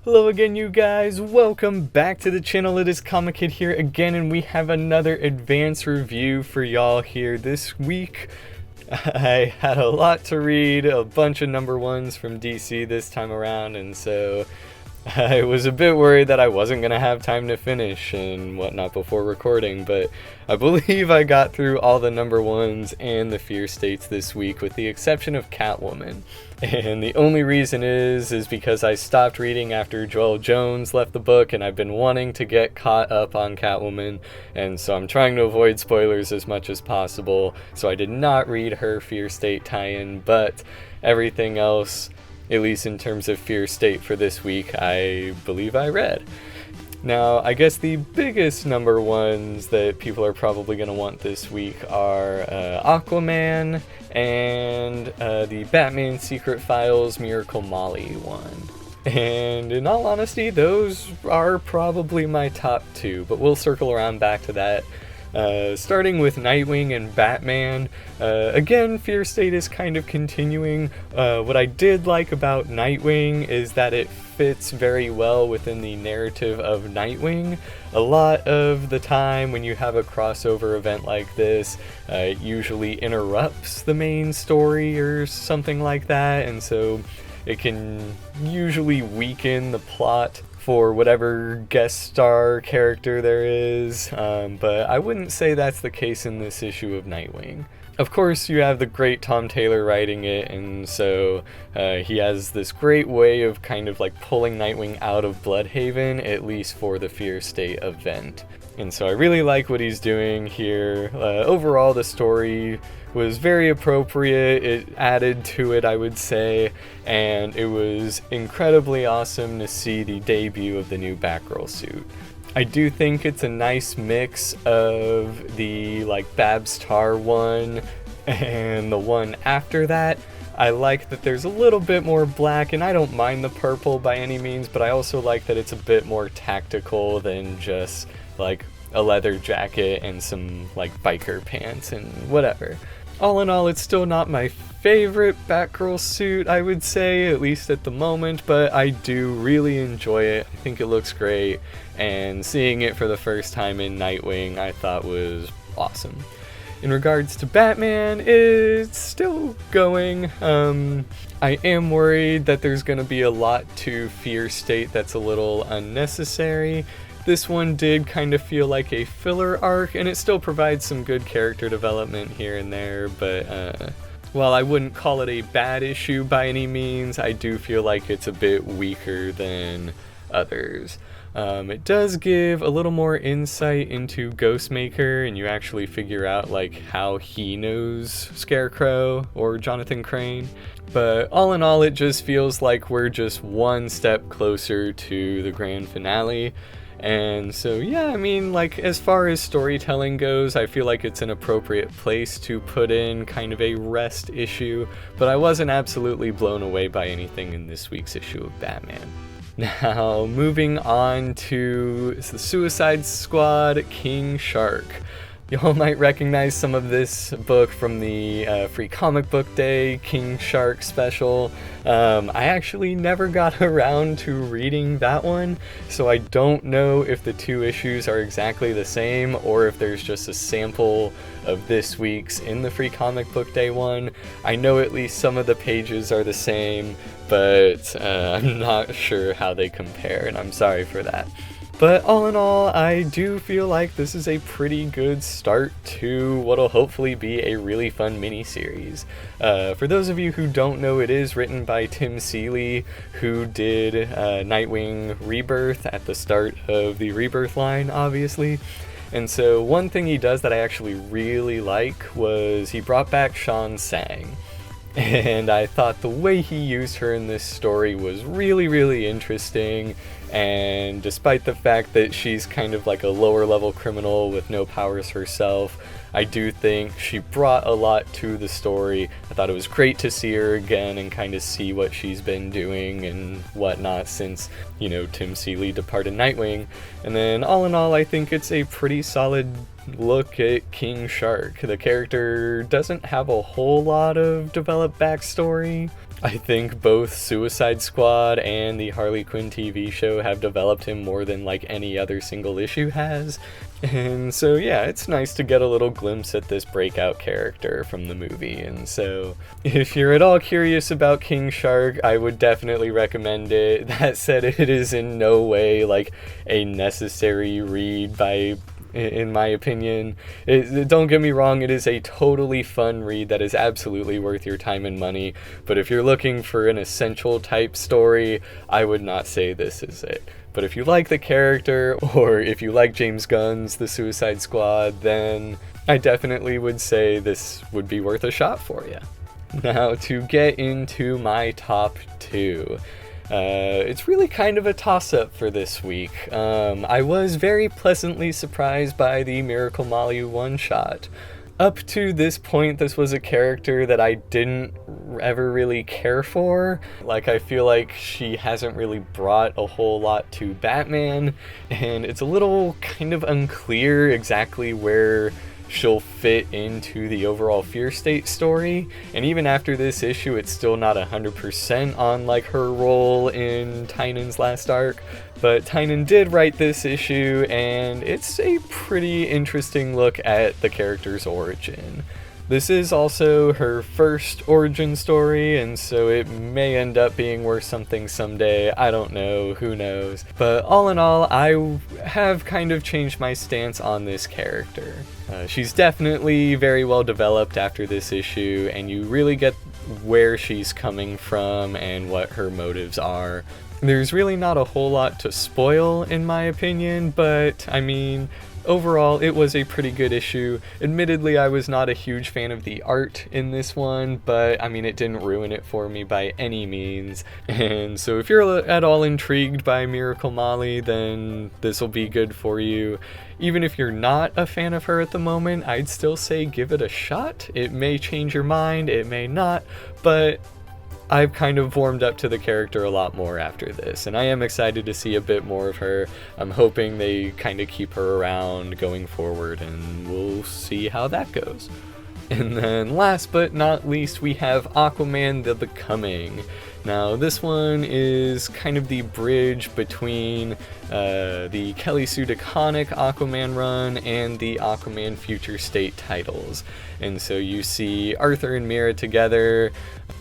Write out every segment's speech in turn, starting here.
Hello again, you guys. Welcome back to the channel. It is Comic Kid here again, and we have another advance review for y'all here this week. I had a lot to read, a bunch of number ones from DC this time around, and so I was a bit worried that I wasn't going to have time to finish and whatnot before recording, but I believe I got through all the number ones and the fear states this week with the exception of Catwoman. And the only reason is because I stopped reading after Joelle Jones left the book, and I've been wanting to get caught up on Catwoman, and so I'm trying to avoid spoilers as much as possible, so I did not read her fear state tie-in, but everything else, at least in terms of fear state for this week, I believe I read. Now, I guess the biggest number ones that people are probably going to want this week are Aquaman and the Batman Secret Files Miracle Molly one. And in all honesty, those are probably my top two, but we'll circle around back to that. Starting with Nightwing and Batman, again, fear state is kind of continuing. What I did like about Nightwing is that it fits very well within the narrative of Nightwing. A lot of the time when you have a crossover event like this, it usually interrupts the main story or something like that, and so it can usually weaken the plot for whatever guest star character there is, but I wouldn't say that's the case in this issue of Nightwing. Of course, you have the great Tom Taylor writing it, and so he has this great way of kind of like pulling Nightwing out of Bloodhaven, at least for the Fear State event. And so I really like what he's doing here. Overall, the story was very appropriate. It added to it, I would say, and it was incredibly awesome to see the debut of the new Batgirl suit. I do think it's a nice mix of the like Babs Tarr one and the one after that. I like that there's a little bit more black, and I don't mind the purple by any means, but I also like that it's a bit more tactical than just like a leather jacket and some like biker pants and whatever. All in all, it's still not my favorite Batgirl suit, I would say, at least at the moment, but I do really enjoy it. I think it looks great, and seeing it for the first time in Nightwing I thought was awesome. In regards to Batman, it's still going. I am worried that there's going to be a lot to Fear State that's a little unnecessary. This one did kind of feel like a filler arc, and it still provides some good character development here and there, but while I wouldn't call it a bad issue by any means, I do feel like it's a bit weaker than others. It does give a little more insight into Ghostmaker, and you actually figure out like how he knows Scarecrow or Jonathan Crane. But all in all, it just feels like we're just one step closer to the grand finale. And so yeah, I mean, like, as far as storytelling goes, I feel like it's an appropriate place to put in kind of a rest issue, but I wasn't absolutely blown away by anything in this week's issue of Batman. Now, moving on to the Suicide Squad King Shark. Y'all might recognize some of this book from the Free Comic Book Day King Shark special. I actually never got around to reading that one, so I don't know if the two issues are exactly the same or if there's just a sample of this week's in the Free Comic Book Day one. I know at least some of the pages are the same, but I'm not sure how they compare, and I'm sorry for that. But all in all, I do feel like this is a pretty good start to what'll hopefully be a really fun miniseries. For those of you who don't know, it is written by Tim Seeley, who did Nightwing Rebirth at the start of the Rebirth line, obviously. And so one thing he does that I actually really like was he brought back Sean Sang. And I thought the way he used her in this story was really, really interesting, and despite the fact that she's kind of like a lower level criminal with no powers herself, I do think she brought a lot to the story. I thought it was great to see her again and kind of see what she's been doing and whatnot since, you know, Tim Seeley departed Nightwing. And then all in all, I think it's a pretty solid look at King Shark. The character doesn't have a whole lot of developed backstory, I think both Suicide Squad and the Harley Quinn TV show have developed him more than like any other single issue has. And so yeah, it's nice to get a little glimpse at this breakout character from the movie. And so if you're at all curious about King Shark, I would definitely recommend it. That said, it is in no way like a necessary read in my opinion. Don't get me wrong, it is a totally fun read that is absolutely worth your time and money, but if you're looking for an essential type story, I would not say this is it. But if you like the character, or if you like James Gunn's The Suicide Squad, then I definitely would say this would be worth a shot for you. Now, to get into my top 2. It's really kind of a toss-up for this week. I was very pleasantly surprised by the Miracle Molly one-shot. Up to this point, this was a character that I didn't ever really care for. Like, I feel like she hasn't really brought a whole lot to Batman, and it's a little kind of unclear exactly where she'll fit into the overall Fear State story, and even after this issue, it's still not 100% on like her role in Tynan's last arc. But Tynan did write this issue, and it's a pretty interesting look at the character's origin. This is also her first origin story, and so it may end up being worth something someday. I don't know, who knows. But all in all, I have kind of changed my stance on this character. She's definitely very well developed after this issue, and you really get where she's coming from and what her motives are. There's really not a whole lot to spoil, in my opinion, but I mean, overall, it was a pretty good issue. Admittedly, I was not a huge fan of the art in this one, but I mean, it didn't ruin it for me by any means. And so if you're at all intrigued by Miracle Molly, then this will be good for you. Even if you're not a fan of her at the moment, I'd still say give it a shot. It may change your mind, it may not, but I've kind of warmed up to the character a lot more after this, and I am excited to see a bit more of her. I'm hoping they kind of keep her around going forward, and we'll see how that goes. And then last but not least, we have Aquaman The Becoming. Now, this one is kind of the bridge between the Kelly Sue DeConnick Aquaman run and the Aquaman Future State titles. And so you see Arthur and Mira together,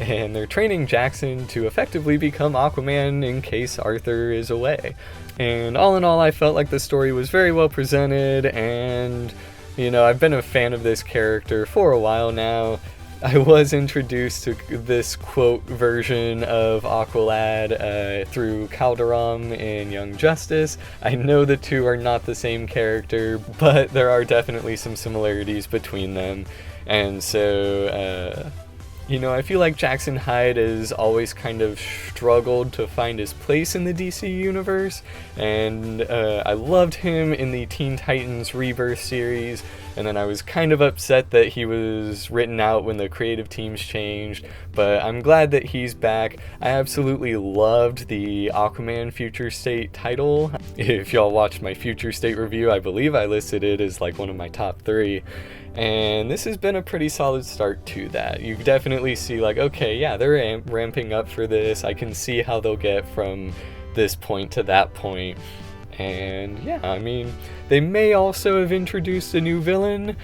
and they're training Jackson to effectively become Aquaman in case Arthur is away. And all in all, I felt like the story was very well presented, and you know, I've been a fan of this character for a while now. I was introduced to this quote version of Aqualad through Calderon in Young Justice. I know the two are not the same character, but there are definitely some similarities between them. And so, you know, I feel like Jackson Hyde has always kind of struggled to find his place in the DC universe, and I loved him in the Teen Titans Rebirth series, and then I was kind of upset that he was written out when the creative teams changed, but I'm glad that he's back. I absolutely loved the Aquaman Future State title. If y'all watched my Future State review, I believe I listed it as like one of my top 3. And this has been a pretty solid start to that. You definitely see like, okay, yeah, they're ramping up for this. I can see how they'll get from this point to that point. And yeah, I mean, they may also have introduced a new villain.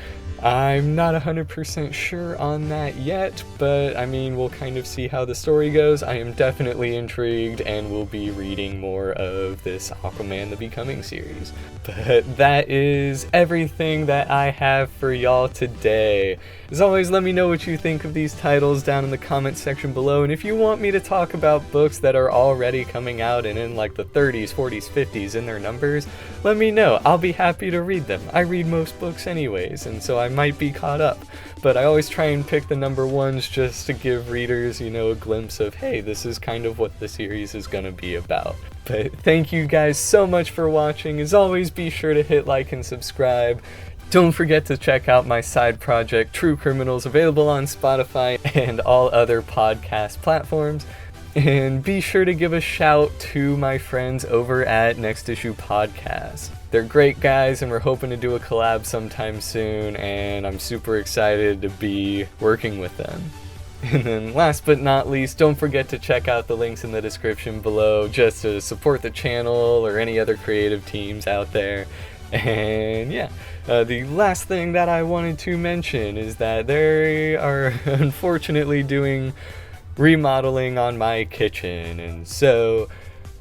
I'm not 100% sure on that yet, but I mean, we'll kind of see how the story goes. I am definitely intrigued and will be reading more of this Aquaman The Becoming series. But that is everything that I have for y'all today. As always, let me know what you think of these titles down in the comments section below, and if you want me to talk about books that are already coming out and in like the 30s, 40s, 50s in their numbers, let me know. I'll be happy to read them. I read most books anyways, and so I might be caught up. But I always try and pick the number ones just to give readers, you know, a glimpse of, hey, this is kind of what the series is gonna be about. But thank you guys so much for watching. As always, be sure to hit like and subscribe. Don't forget to check out my side project, True Criminals, available on Spotify and all other podcast platforms. And be sure to give a shout to my friends over at Next Issue Podcast. They're great guys, and we're hoping to do a collab sometime soon, and I'm super excited to be working with them. And then last but not least, don't forget to check out the links in the description below just to support the channel or any other creative teams out there. And yeah, the last thing that I wanted to mention is that they are unfortunately doing remodeling on my kitchen, and so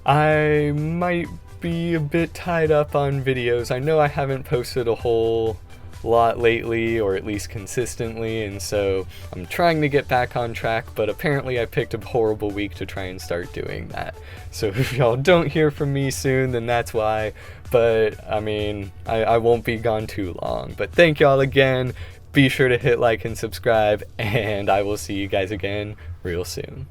I might be a bit tied up on videos. I know I haven't posted a whole lot lately, or at least consistently, and so I'm trying to get back on track, but apparently I picked a horrible week to try and start doing that. So if y'all don't hear from me soon, then that's why, but I mean, I won't be gone too long. But thank y'all again, be sure to hit like and subscribe, and I will see you guys again real soon.